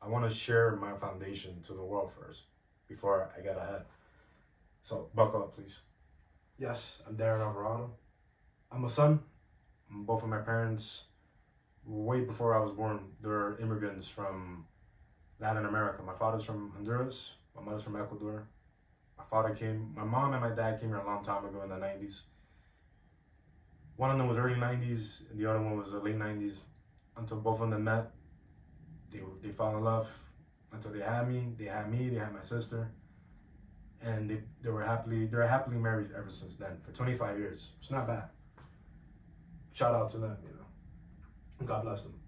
I want to share my foundation to the world first before I get ahead. So buckle up, please. Yes, I'm Darren Alvarado. I'm a son. Both of my parents, way before I was born, they're immigrants from Latin America. My father's from Honduras. My mother's from Ecuador. My mom and my dad came here a long time ago in the 90s. One of them was early 90s, and the other one was the late 90s. Until both of them met, they fell in love. Until they had me, they had my sister, and they're happily married ever since then for 25 years. It's not bad. Shout out to them, and God bless them.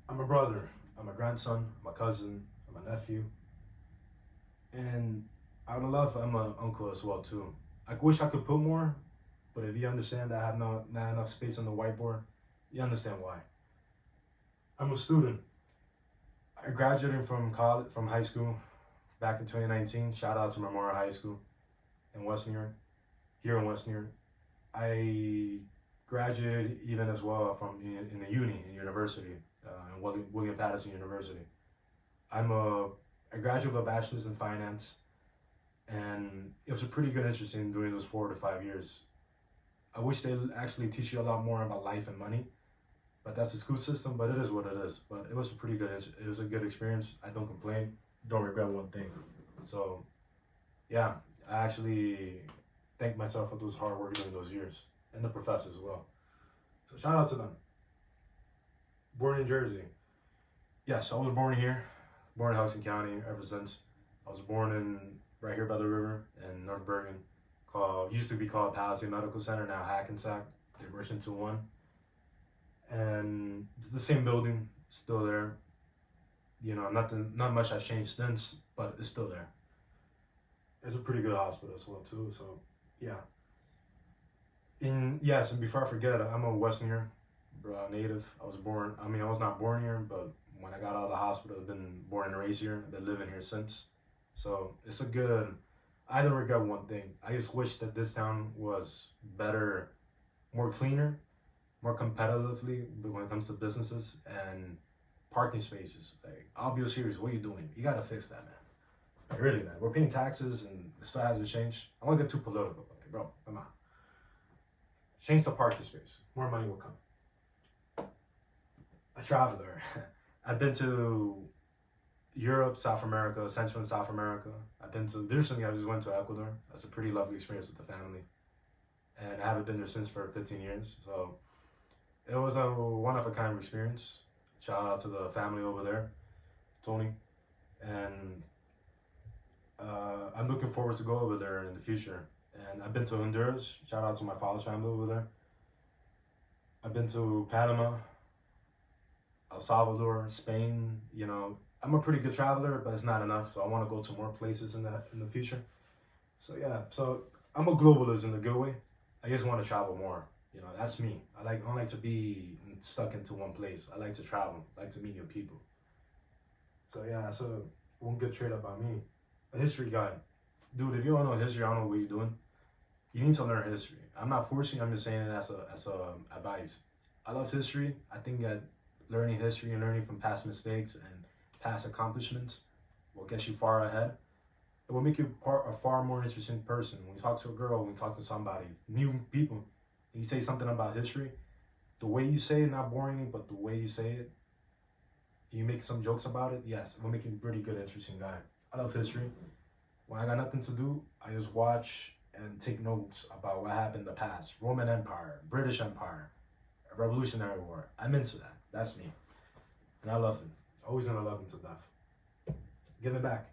I'm a brother, I'm a grandson, I'm a cousin, I'm a nephew, and out of love, I'm an uncle as well too. I wish I could put more, but if you understand that I have not enough space on the whiteboard, you understand why. I'm a student. I graduated from high school back in 2019. Shout out to Memorial High School in West New York, here in West New York. I graduated even as well from in a university, in William Patterson University. I graduated with a bachelor's in finance, and it was a pretty good interesting during those 4 to 5 years. I wish they actually teach you a lot more about life and money, but that's the school system. But it is what it is. But it was a good experience. I don't complain. Don't regret one thing. So, yeah, I actually thank myself for those hard work during those years, and the professors as well. So shout out to them. Born in Jersey. Yes, I was born here, born in Hudson County ever since. I was born in right here by the river in North Bergen, used to be called Palisade Medical Center, now Hackensack. They merged into one. And it's the same building, still there. Not much has changed since, but it's still there. It's a pretty good hospital as well too. So yeah. And before I forget, I'm a West New York native. I was not born here, but when I got out of the hospital, I've been born and raised here. I've been living here since. So I don't regret one thing. I just wish that this town was better, more cleaner, more competitively when it comes to businesses and parking spaces. Like, I'll be serious. What are you doing? You gotta fix that, man. Like, really, man. We're paying taxes and the still hasn't changed. I won't get too political, but like, bro, come on. Change the parking space. More money will come. A traveler. I've been to Europe, South America, Central and South America. Recently I just went to Ecuador. That's a pretty lovely experience with the family. And I haven't been there since for 15 years. So it was a one-of-a-kind experience. Shout out to the family over there, Tony. And I'm looking forward to go over there in the future. And I've been to Honduras. Shout out to my father's family over there. I've been to Panama, El Salvador, Spain. I'm a pretty good traveler, but it's not enough. So I want to go to more places in the future. So yeah, I'm a globalist in a good way. I just want to travel more. That's me. I don't like to be stuck into one place. I like to travel. I like to meet new people. So yeah, so one good trait about me. A history guy. Dude, if you don't know history, I don't know what you're doing. You need to learn history. I'm not forcing you, I'm just saying it as a advice. I love history. I think that learning history and learning from past mistakes and past accomplishments will get you far ahead. It will make you a far more interesting person. When you talk to a girl, when you talk to somebody, new people, and you say something about history, the way you say it, not boring, but the way you say it, you make some jokes about it, yes, it will make you a pretty good, interesting guy. I love history. When I got nothing to do, I just watch and take notes about what happened in the past. Roman Empire, British Empire, Revolutionary War. I'm into that. That's me. And I love it. Always gonna love him to death. Giving back.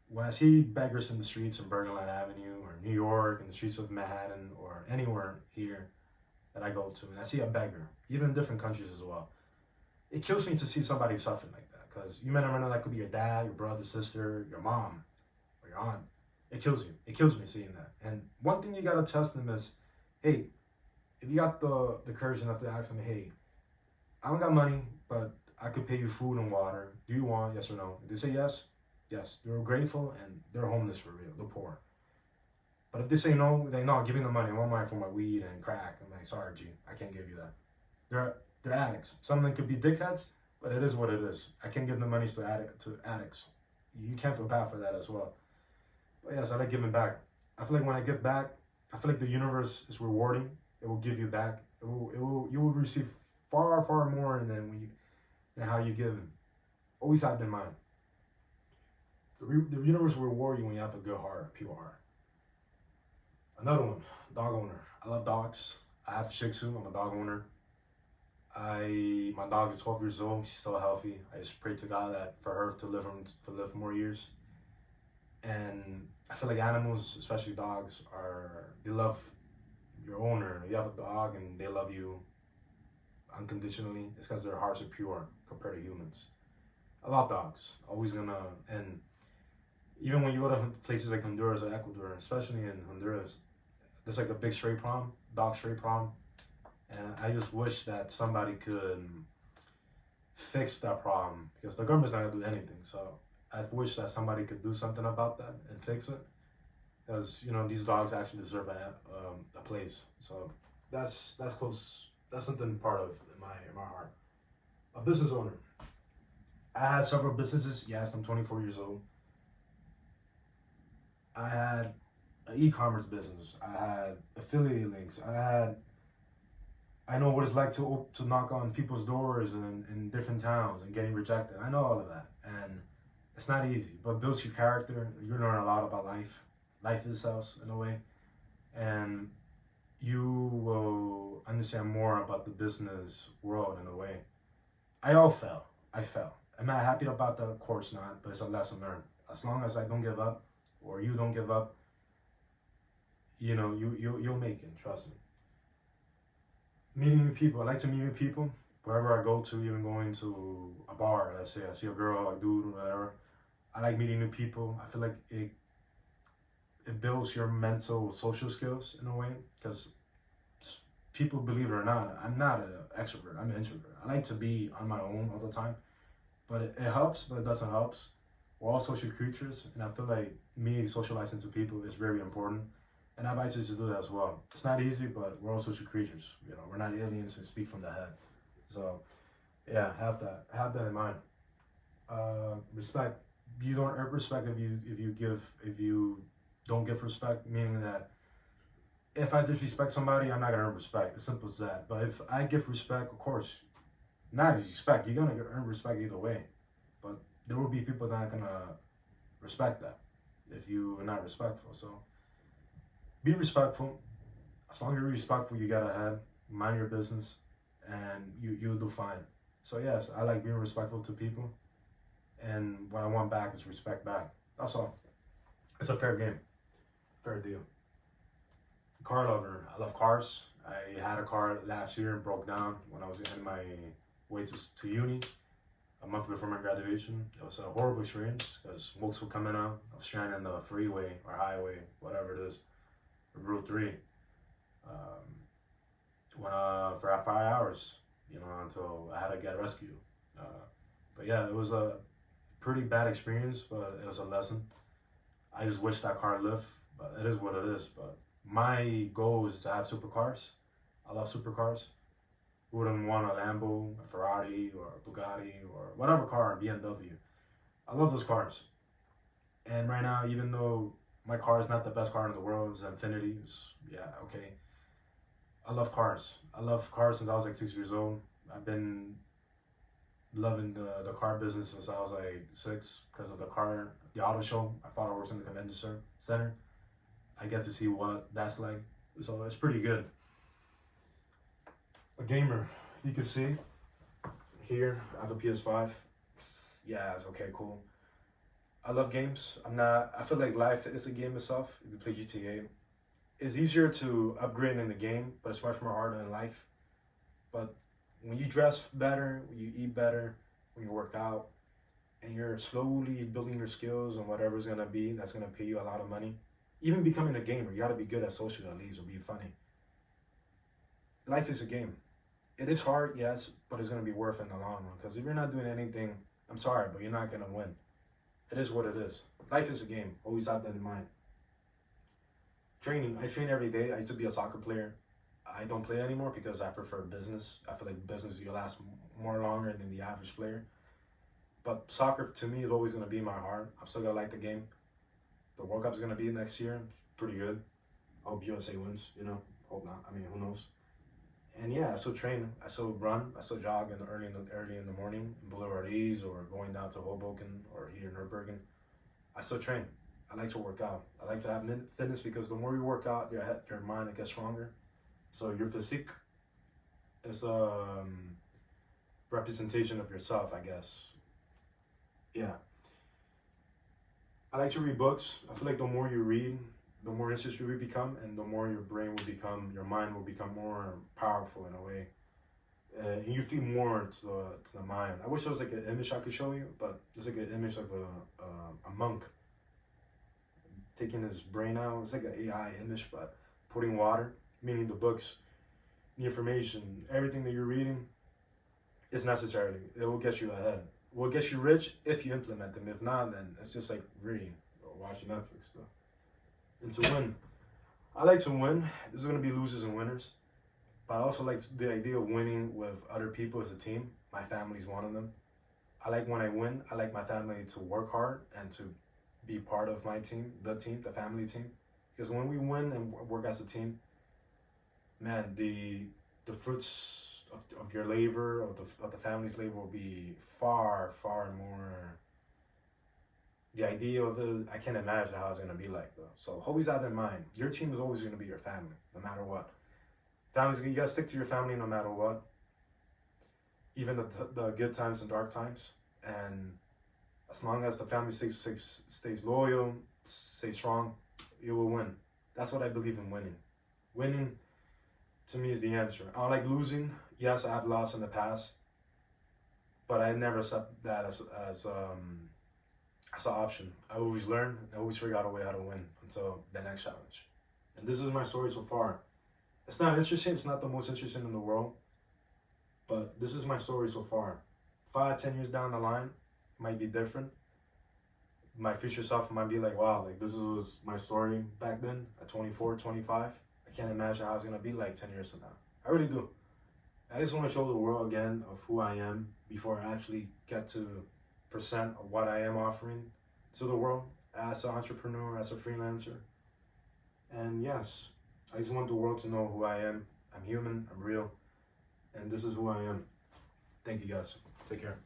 When I see beggars in the streets in Bergenland Avenue or New York, in the streets of Manhattan or anywhere here that I go to, and I see a beggar, even in different countries as well, it kills me to see somebody suffering like that. Because you may never know, that could be your dad, your brother, sister, your mom, or your aunt. It kills you. It kills me seeing that. And one thing you gotta test them is, hey, if you got the courage enough to ask them, hey, I don't got money, but I could pay you food and water. Do you want, yes or no? If they say yes, they're grateful and they're homeless for real. They're poor. But if they say no, give me the money. I want money for my weed and crack. I'm like, sorry, G, I can't give you that. They're addicts. Some of them could be dickheads, But it is what it is. I can give the money to addicts. You can't feel bad for that as well. But yes, I like giving back. I feel like when I give back, I feel like the universe is rewarding. It will give you back. You will receive far, far more than how you give. Always have that in mind. The universe will reward you when you have a good heart, a pure heart. Another one, dog owner. I love dogs. I have a Shih Tzu. I'm a dog owner. My dog is 12 years old. She's still healthy. I just pray to God that for her to live more years. And I feel like animals, especially dogs, they love your owner. You have a dog and they love you unconditionally. It's because their hearts are pure compared to humans. I love dogs. Always gonna. And even when you go to places like Honduras or Ecuador, especially in Honduras, there's like a big stray problem, dog stray problem. And I just wish that somebody could fix that problem, because the government's not gonna do anything. So I wish that somebody could do something about that and fix it, because these dogs actually deserve a place. So that's close. That's something part of in my heart. A business owner. I had several businesses. Yes, I'm 24 years old. I had an e-commerce business. I had affiliate links. I know what it's like to knock on people's doors in different towns and getting rejected. I know all of that, and it's not easy, but it builds your character. You learn a lot about life itself in a way, and you will understand more about the business world in a way. I fell. I'm not happy about that, of course not, but it's a lesson learned. As long as I don't give up, or you don't give up, you'll make it. Trust me. Meeting new people. I like to meet new people wherever I go to, even going to a bar. Let's say I see a girl, a dude, whatever. I like meeting new people. I feel like it builds your mental social skills in a way, because people, believe it or not, I'm not an extrovert. I'm an introvert. I like to be on my own all the time, but it helps, but it doesn't help. We're all social creatures, and I feel like me socializing to people is very important. And I advise you to do that as well. It's not easy, but we're all social creatures. We're not aliens and speak from the head. So, yeah, have that in mind. Respect. You don't earn respect if you don't give respect. Meaning that if I disrespect somebody, I'm not gonna earn respect. As simple as that. But if I give respect, of course, not disrespect. You're gonna earn respect either way. But there will be people that are gonna respect that if you are not respectful. So. Be respectful. As long as you're respectful, you get ahead. Mind your business, and you'll do fine. So yes, I like being respectful to people, and what I want back is respect back. That's all. It's a fair game, fair deal. Car lover. I love cars. I had a car last year and broke down when I was in my way to uni, a month before my graduation. It was a horrible experience because smokes were coming out. I was stranded on the freeway or highway, whatever it is. Route 3, for 5 hours, until I had to get rescued. But yeah, it was a pretty bad experience, but it was a lesson. I just wish that car lived, but it is what it is. But my goal is to have supercars. I love supercars. Who wouldn't want a Lambo, a Ferrari, or a Bugatti, or whatever car, BMW? I love those cars. And right now, even though my car is not the best car in the world, it's Infiniti. Yeah, okay. I love cars. I love cars since I was like 6 years old. I've been loving the car business since I was like 6 because of the auto show. My father works in the convention center. I get to see what that's like. So it's pretty good. A gamer, if you can see here, I have a PS5. Yeah, it's okay, cool. I love games. I feel like life is a game itself. If you play GTA, it's easier to upgrade in the game, but it's much more harder in life. But when you dress better, when you eat better, when you work out, and you're slowly building your skills on whatever it's gonna be, that's gonna pay you a lot of money. Even becoming a gamer, you gotta be good at social at least, or be funny. Life is a game. It is hard, yes, but it's gonna be worth it in the long run. Because if you're not doing anything, I'm sorry, but you're not gonna win. It is what it is. Life is a game. Always have that in mind. Training. I train every day. I used to be a soccer player. I don't play anymore because I prefer business. I feel like business you last more longer than the average player. But soccer to me is always gonna be in my heart. I'm still gonna like the game. The World Cup's gonna be next year. Pretty good. I hope USA wins. Hope not. I mean, who knows? And yeah, I still train. I still run. I still jog early in the morning in Boulevard East or going down to Hoboken or here in Nürburgring. I still train. I like to work out. I like to have fitness because the more you work out, your mind it gets stronger. So your physique is a representation of yourself, I guess. Yeah. I like to read books. I feel like the more you read, the more interested you become, and the more your brain will become, your mind will become more powerful in a way. And you feel more to the mind. I wish there was like an image I could show you, but there's like an image of a monk taking his brain out. It's like an AI image, but putting water, meaning the books, the information, everything that you're reading is necessary. It will get you ahead. It will get you rich if you implement them. If not, then it's just like reading or watching Netflix stuff. And to win, I like to win. There's going to be losers and winners. But I also like the idea of winning with other people as a team. My family's one of them. I like when I win, I like my family to work hard and to be part of my team, the family team. Because when we win and work as a team, man, the fruits of your labor, of the family's labor will be far, far more. The idea of it, I can't imagine how it's going to be like, though. So always have that in mind. Your team is always going to be your family, no matter what. You got to stick to your family no matter what. Even the good times and dark times. And as long as the family stays loyal, stays strong, you will win. That's what I believe in winning. Winning, to me, is the answer. I don't like losing. Yes, I have lost in the past. But I never accept that as an option. I always learn. I always figure out a way how to win until the next challenge. And this is my story so far. It's not interesting. It's not the most interesting in the world. But this is my story so far. 5-10 years down the line, it might be different. My future self might be like, wow, like this was my story back then at 24, 25. I can't imagine how it's going to be like 10 years from now. I really do. I just want to show the world again of who I am before I actually get to present what I am offering to the world as an entrepreneur, as a freelancer. And yes, I just want the world to know who I am. I'm human, I'm real, and this is who I am. Thank you guys. Take care.